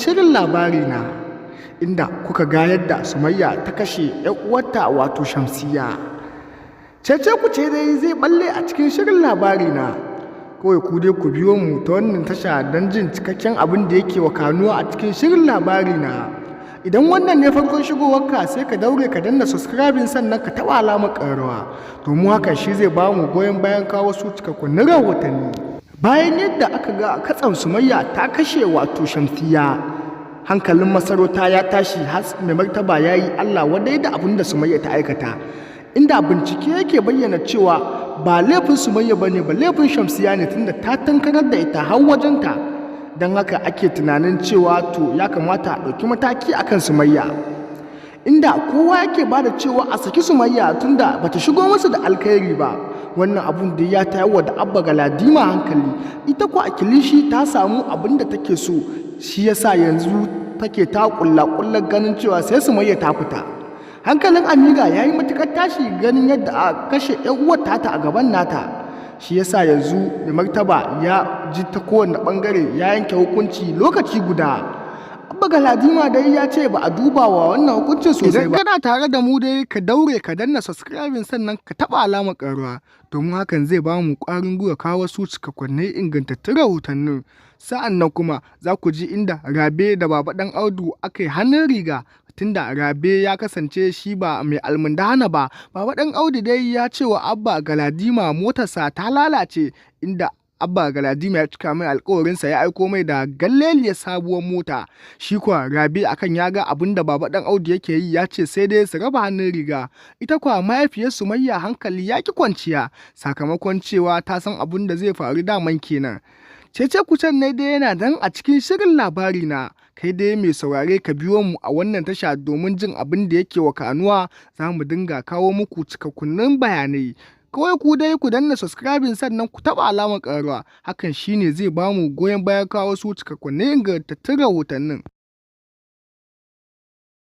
shirin Labarina, inda kuka ga yadda Sumayya ta kashe 'yan uwarta wato Shamsiyya. Cece ku ce dai zai balle a cikin shirin Labarina. Kawai ku dai ku biyo mu ta wannan tasha don jin cikakken abin da yake wakanuwa a cikin shirin Labarina. Idan wannan ne farkon shigowarka sai ka daure ka danna subscribing sannan ka taɓa alamar ƙararrawa domin hakan shi zai ba mu goyon bayan kawo su cikakkun rahotanni. Bayan yadda aka ga katsan Sumayya ta kashe wato Shamsiyya, hankalin masarauta ya tashi har mai martaba ya yi Allah wadai da abin da Sumayya ta aikata, inda bincike yake bayyana cewa ba laifin Sumayya bane ba laifin Shamsiyya ne tunda ta tankarar da ita har wajenta. Don haka ake tunanin cewa to ya kamata a ɗauki mataki akan Sumayya, inda kowa yake ba da cewa a saki Sumayya tunda bata shigo musu da alkhairi ba. Wannan abun da ya tayarwa da Abba Galadima hankali, ita ko a kilishi ta samu abin da take so, shi yasa yanzu take ta kulla ganin cewa sai Sumayya ta fita. Hankalin Amira ya yi matukar tashi ganin yadda a kashe 'yan uwar tata a gaban nata. Shi yasa yanzu mai martaba ya ji ta kowane bangare ya yanke hukunci lokaci guda. Abba Galadima dai ya ce ba a duba wa wannan hukuncin sosai ba. Idan kana tare da mu dai ka daure ka danna subscribing sannan ka taba alamar ƙararrawa domin hakan zai ba mu ƙwarin gwiwa kawo su cikakkun ingantattun rahotannin. Sa'annan kuma za ku ji inda Rabe da Baba Dan Audu aka yi hannun riga, tunda Rabe ya kasance shi ba mai almundahana ba. Baba Dan Audu dai ya ce wa Abba Galadima motarsa ta lalace, inda Abba Galadima ya cika mai alkawarinsa ya aiko mai da galleliyar sabuwar mota. Shi kuwa Rabe akan ya ga abin da Baba Dan Audu yake yi ya ce sai dai su raba hannun riga. Ita kuwa mahaifiyar Sumayya hankali ya ki kwanciya sakamakon cewa ta san abin da zai faru daman kenan. Cece kucen ne dai yana dan a cikin shirin Labarina. Kai dai mai saurare ka biyo mu a wannan tasha domin jin abin da yake wakanuwa, za mu dinga kawo muku cikakkunin bayanai. Kawai ku dai ku danna subscribing sannan ku taɓa alamar ƙararrawa, hakan shine zai bamu goyon bayan kawo su cikakkunin ingantattun rahotannin.